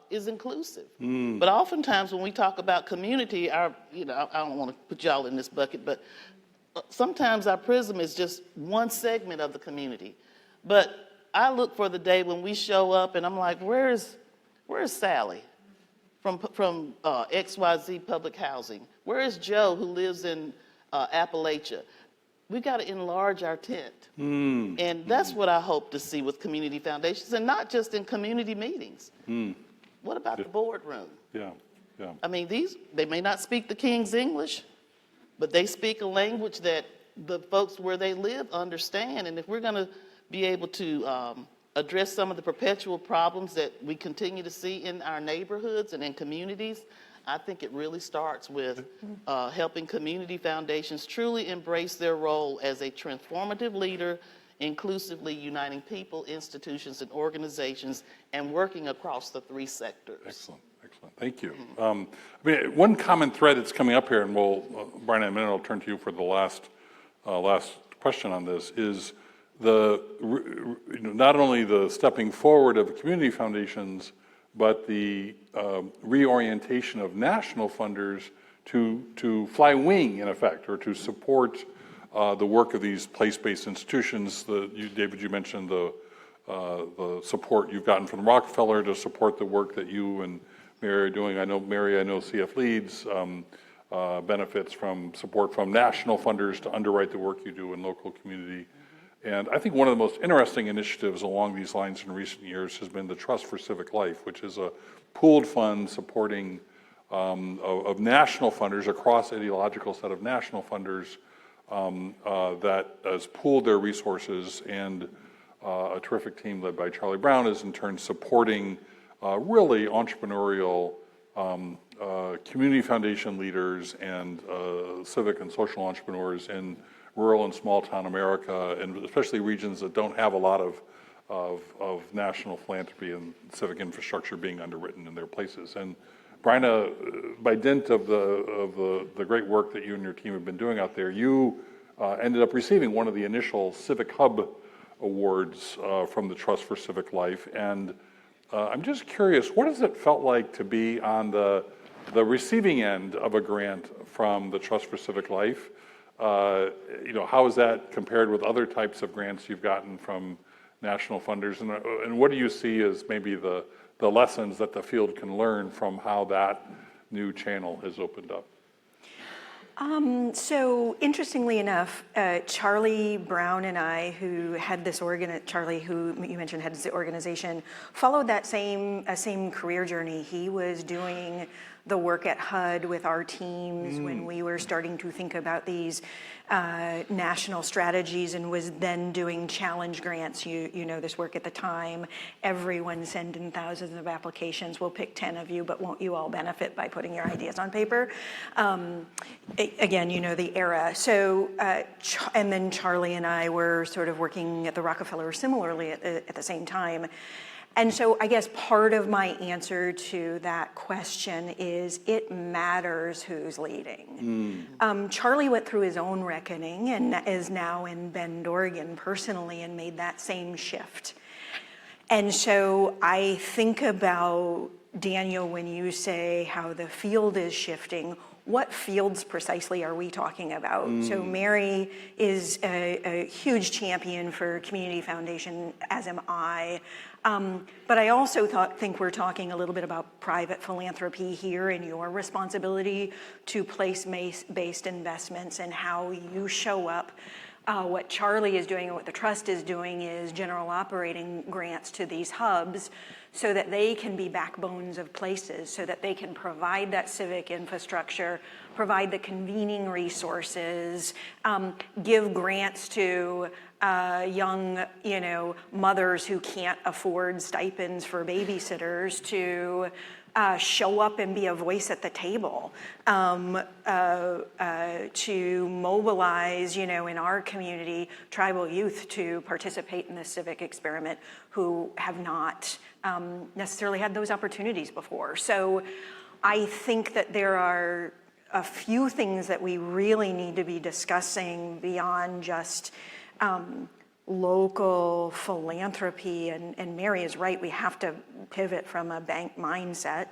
is inclusive. But oftentimes when we talk about community, I don't want to put y'all in this bucket, but sometimes our prism is just one segment of the community. But I look for the day when we show up and I'm like, where's Sally from XYZ Public Housing? Where is Joe who lives in Appalachia? We got to enlarge our tent. And that's what I hope to see with community foundations, and not just in community meetings. What about the boardroom? Yeah. I mean, they may not speak the King's English, but they speak a language that the folks where they live understand. And if we're going to be able to address some of the perpetual problems that we continue to see in our neighborhoods and in communities, I think it really starts with helping community foundations truly embrace their role as a transformative leader, inclusively uniting people, institutions, and organizations, and working across the three sectors. Excellent. Thank you. I mean, one common thread that's coming up here, and Brian, in a minute, I'll turn to you for the last question on this, is not only the stepping forward of community foundations, but the reorientation of national funders to fly wing, in effect, or to support the work of these place-based institutions. David, you mentioned the support you've gotten from Rockefeller to support the work that you and Mary are doing. I know CF Leads benefits from support from national funders to underwrite the work you do in local community. And I think one of the most interesting initiatives along these lines in recent years has been the Trust for Civic Life, which is a pooled fund supporting of national funders, across ideological set of national funders that has pooled their resources, and a terrific team led by Charlie Brown is in turn supporting really entrepreneurial community foundation leaders and civic and social entrepreneurs in rural and small town America, and especially regions that don't have a lot of national philanthropy and civic infrastructure being underwritten in their places. And Bryna, by dint of the great work that you and your team have been doing out there, you ended up receiving one of the initial Civic Hub Awards from the Trust for Civic Life. And I'm just curious, what has it felt like to be on the receiving end of a grant from the Trust for Civic Life? How is that compared with other types of grants you've gotten from national funders? And what do you see as maybe the lessons that the field can learn from how that new channel has opened up? So interestingly enough, Charlie Brown and I, who had this Charlie, who you mentioned had the organization, followed that same career journey. He was doing the work at HUD with our teams when we were starting to think about these national strategies, and was then doing challenge grants. You know this work at the time. Everyone send in thousands of applications. We'll pick 10 of you, but won't you all benefit by putting your ideas on paper? Again, you know the era. So, and then Charlie and I were sort of working at the Rockefeller similarly at the same time. And so I guess part of my answer to that question is it matters who's leading. Charlie went through his own reckoning and is now in Bend, Oregon personally, and made that same shift. And so I think about, Daniel, when you say how the field is shifting, what fields precisely are we talking about? So Mary is a huge champion for Community Foundation, as am I. But I also think we're talking a little bit about private philanthropy here, and your responsibility to place-based investments and how you show up What Charlie is doing and what the trust is doing is general operating grants to these hubs so that they can be backbones of places, so that they can provide that civic infrastructure, provide the convening resources, give grants to young, mothers who can't afford stipends for babysitters to show up and be a voice at the table, to mobilize, in our community, tribal youth to participate in the civic experiment who have not necessarily had those opportunities before. So I think that there are a few things that we really need to be discussing beyond just local philanthropy, and Mary is right, we have to pivot from a bank mindset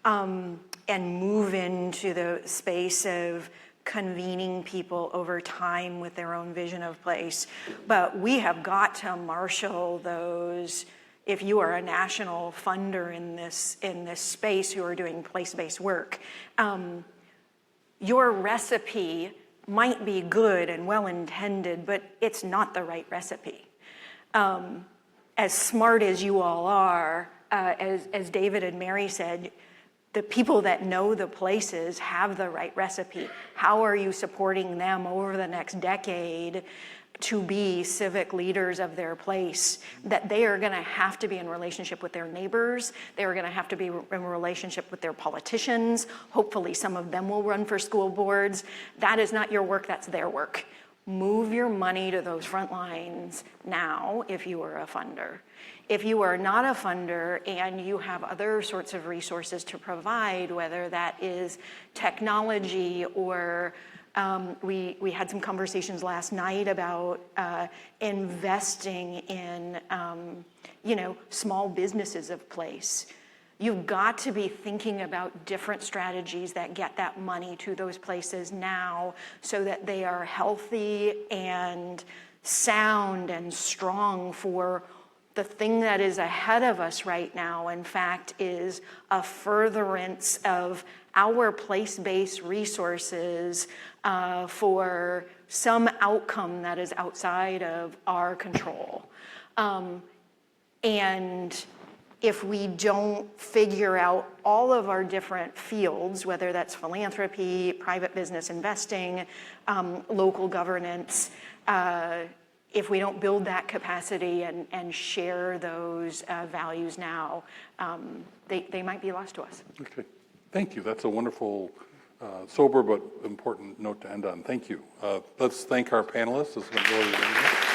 and move into the space of convening people over time with their own vision of place. But we have got to marshal those. If you are a national funder in this space who are doing place-based work, your recipe might be good and well-intended, but it's not the right recipe. As smart as you all are, as David and Mary said, the people that know the places have the right recipe. How are you supporting them over the next decade to be civic leaders of their place, that they are going to have to be in relationship with their neighbors, they are going to have to be in relationship with their politicians, hopefully some of them will run for school boards. That is not your work, that's their work. Move your money to those front lines now if you are a funder. If you are not a funder and you have other sorts of resources to provide, whether that is technology or we had some conversations last night about investing in, small businesses of place. You've got to be thinking about different strategies that get that money to those places now so that they are healthy and sound and strong for the thing that is ahead of us right now, in fact, is a furtherance of our place-based resources for some outcome that is outside of our control. And if we don't figure out all of our different fields, whether that's philanthropy, private business investing, local governance, if we don't build that capacity and share those values now, they might be lost to us. Okay, thank you. That's a wonderful, sober but important note to end on. Thank you. Let's thank our panelists. This has been really amazing.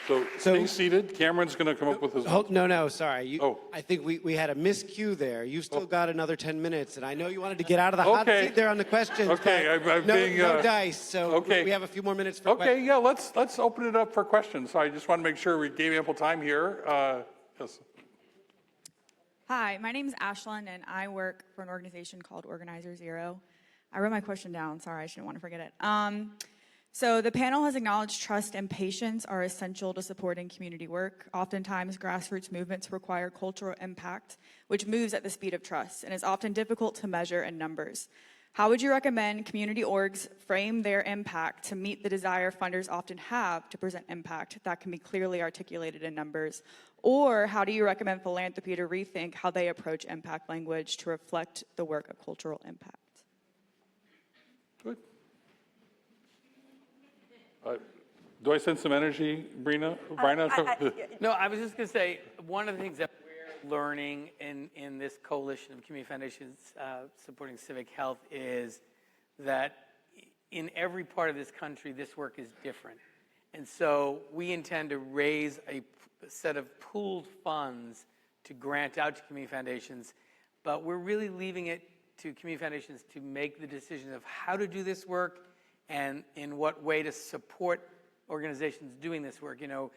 So stay seated. Cameron's going to come up with his. No, sorry. I think we had a miscue there. You've still got another 10 minutes, and I know you wanted to get out of the hot seat there on the questions. Okay, I'm being no dice. So we have a few more minutes for questions. Okay, yeah, let's open it up for questions. So I just want to make sure we gave ample time here. Yes. Hi, my name is Ashlyn, and I work for an organization called Organizer Zero. I wrote my question down. Sorry, I shouldn't want to forget it. So the panel has acknowledged trust and patience are essential to supporting community work. Oftentimes, grassroots movements require cultural impact, which moves at the speed of trust and is often difficult to measure in numbers. How would you recommend community orgs frame their impact to meet the desire funders often have to present impact that can be clearly articulated in numbers? Or how do you recommend philanthropy to rethink how they approach impact language to reflect the work of cultural impact? Good. Do I sense some energy, Bryna? No, I was just going to say, one of the things that we're learning in this coalition of community foundations supporting civic health is that in every part of this country, this work is different. And so we intend to raise a set of pooled funds to grant out to community foundations, but we're really leaving it to community foundations to make the decision of how to do this work and in what way to support organizations doing this work. You know,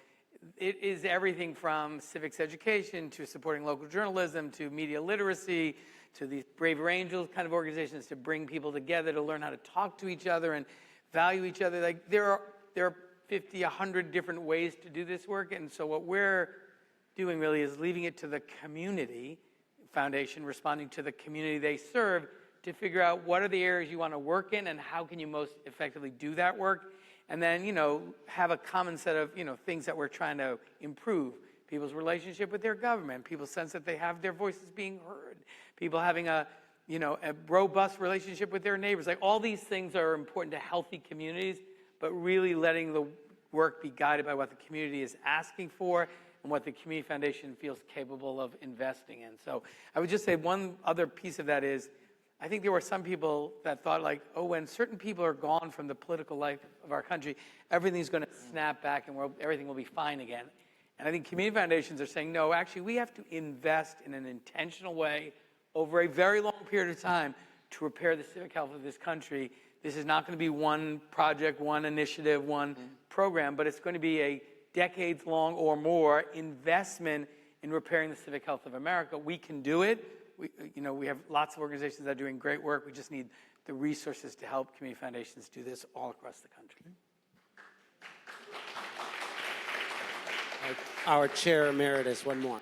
it is everything from civics education to supporting local journalism to media literacy to these Brave Angels kind of organizations to bring people together to learn how to talk to each other and value each other. Like there are 50, 100 different ways to do this work, and so what we're doing really is leaving it to the community foundation responding to the community they serve to figure out what are the areas you want to work in and how can you most effectively do that work. And then, have a common set of, things that we're trying to improve. People's relationship with their government, people's sense that they have their voices being heard, people having a robust relationship with their neighbors. Like, all these things are important to healthy communities, but really letting the work be guided by what the community is asking for and what the Community Foundation feels capable of investing in. So I would just say one other piece of that is, I think there were some people that thought, like, oh, when certain people are gone from the political life of our country, everything's going to snap back and everything will be fine again. And I think community foundations are saying, no, actually, we have to invest in an intentional way over a very long period of time to repair the civic health of this country. This is not going to be one project, one initiative, one program, but it's going to be a decades-long or more investment in repairing the civic health of America. We can do it. We have lots of organizations that are doing great work. We just need the resources to help community foundations do this all across the country. Our chair emeritus, one more.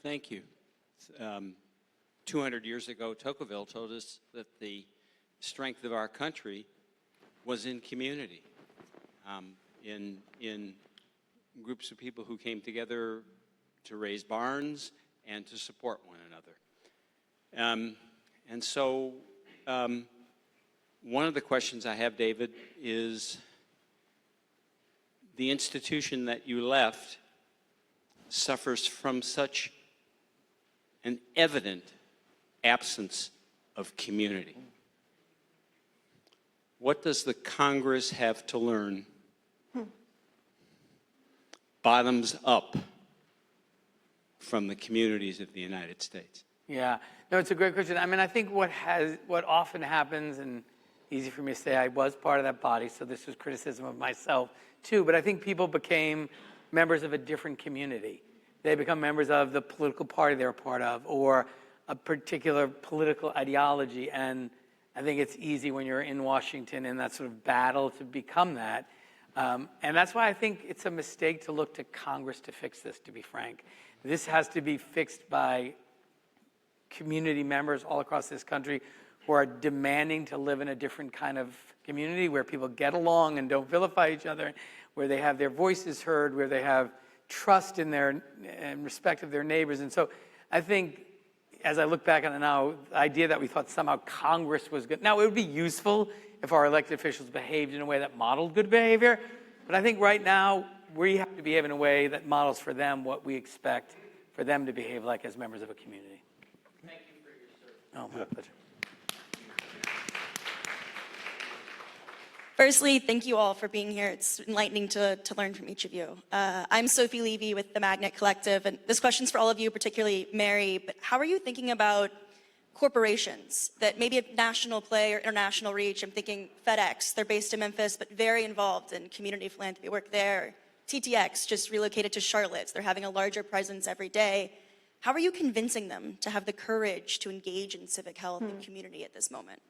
Thank you. 200 years ago, Tocqueville told us that the strength of our country was in community, in groups of people who came together to raise barns and to support one another. And so one of the questions I have, David, is the institution that you left suffers from such an evident absence of community. What does the Congress have to learn bottoms up from the communities of the United States? Yeah, no, it's a great question. I mean, I think what often happens, and easy for me to say, I was part of that body, so this was criticism of myself too, but I think people became members of a different community. They become members of the political party they're a part of, or a particular political ideology, and I think it's easy when you're in Washington in that sort of battle to become that. And that's why I think it's a mistake to look to Congress to fix this, to be frank. This has to be fixed by community members all across this country who are demanding to live in a different kind of community where people get along and don't vilify each other, where they have their voices heard, where they have trust in and respect of their neighbors. And so I think, as I look back on it now, the idea that we thought somehow Congress was good. Now, it would be useful if our elected officials behaved in a way that modeled good behavior, but I think right now we have to behave in a way that models for them what we expect for them to behave like as members of a community. Thank you for your service. Oh, my pleasure. Firstly, thank you all for being here. It's enlightening to learn from each of you. I'm Sophie Levy with the Magnet Collective, and this question's for all of you, particularly Mary, but how are you thinking about corporations that maybe have national play or international reach? I'm thinking FedEx, they're based in Memphis, but very involved in community philanthropy work there. TTX just relocated to Charlotte, so they're having a larger presence every day. How are you convincing them to have the courage to engage in civic health and community at this moment?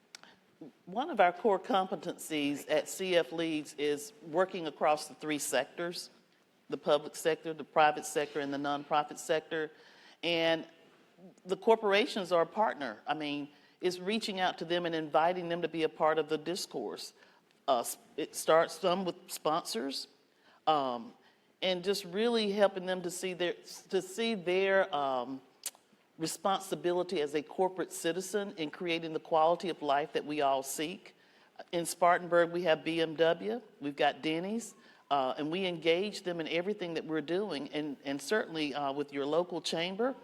One of our core competencies at CF Leads is working across the three sectors, the public sector, the private sector, and the nonprofit sector. And the corporations are a partner. I mean, it's reaching out to them and inviting them to be a part of the discourse. It starts some with sponsors, and just really helping them to see their responsibility as a corporate citizen in creating the quality of life that we all seek. In Spartanburg, we have BMW, we've got Denny's, and we engage them in everything that we're doing, and certainly with your local chamber,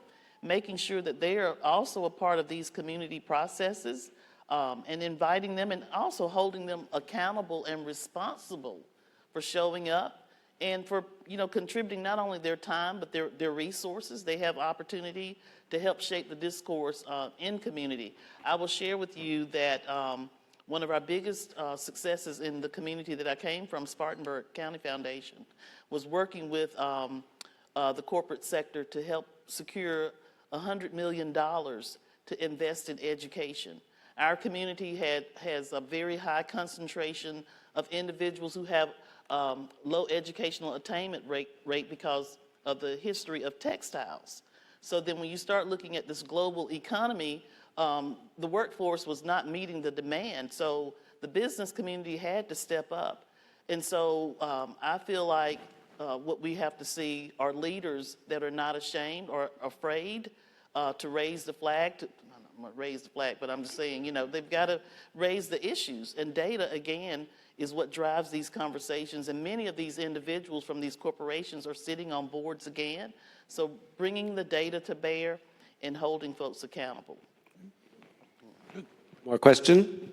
making sure that they are also a part of these community processes, and inviting them and also holding them accountable and responsible for showing up and for contributing not only their time but their resources. They have opportunity to help shape the discourse in community. I will share with you that one of our biggest successes in the community that I came from, Spartanburg County Foundation, was working with the corporate sector to help secure $100 million to invest in education. Our community has a very high concentration of individuals who have low educational attainment rate because of the history of textiles. So then when you start looking at this global economy, the workforce was not meeting the demand. So the business community had to step up. And so I feel like what we have to see are leaders that are not ashamed or afraid to raise the flag. I'm not raise the flag, but I'm just saying, you know, they've got to raise the issues. And data, again, is what drives these conversations. And many of these individuals from these corporations are sitting on boards again. So bringing the data to bear and holding folks accountable. More question?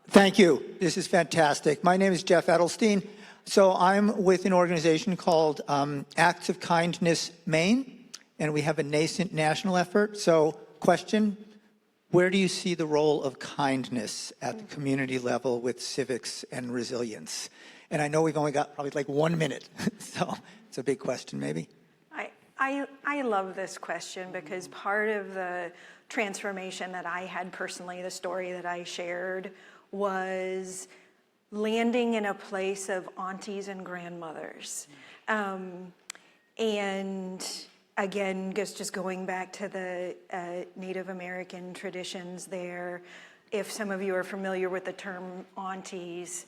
Thank you. This is fantastic. My name is Jeff Edelstein. So I'm with an organization called Acts of Kindness Maine, and we have a nascent national effort. So question, where do you see the role of kindness at the community level with civics and resilience? And I know we've only got probably like 1 minute, so it's a big question maybe. I love this question because part of the transformation that I had personally, the story that I shared, was landing in a place of aunties and grandmothers. And again, just going back to the Native American traditions there, if some of you are familiar with the term aunties,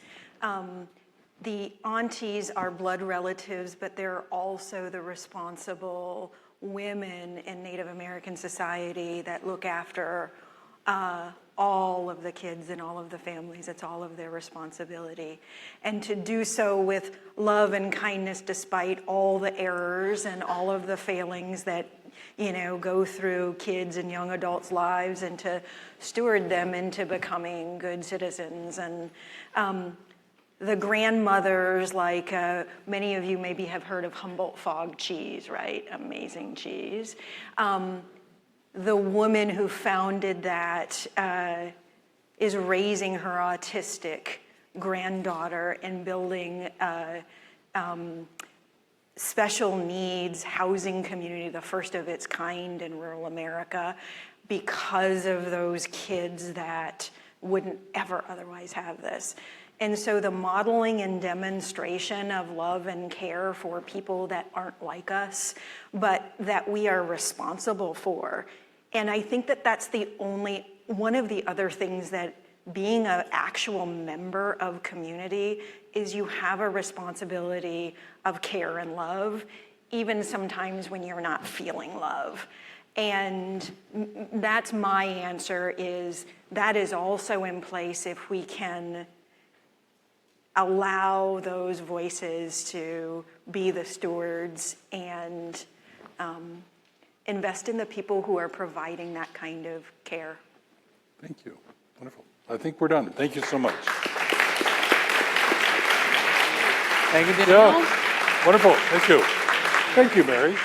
the aunties are blood relatives, but they're also the responsible women in Native American society that look after all of the kids and all of the families. It's all of their responsibility. And to do so with love and kindness despite all the errors and all of the failings that, you know, go through kids and young adults' lives, and to steward them into becoming good citizens. And the grandmothers, like many of you maybe have heard of Humboldt Fog cheese, right? Amazing cheese. The woman who founded that is raising her autistic granddaughter and building special needs housing community, the first of its kind in rural America, because of those kids that wouldn't ever otherwise have this. And so the modeling and demonstration of love and care for people that aren't like us, but that we are responsible for. And I think that that's the only, one of the other things that being an actual member of community is you have a responsibility of care and love, even sometimes when you're not feeling love. And that's my answer, is that is also in place if we can allow those voices to be the stewards and invest in the people who are providing that kind of care. Thank you. Wonderful. I think we're done. Thank you so much. Thank you, Danielle. Yeah. Wonderful. Thank you. Thank you, Mary.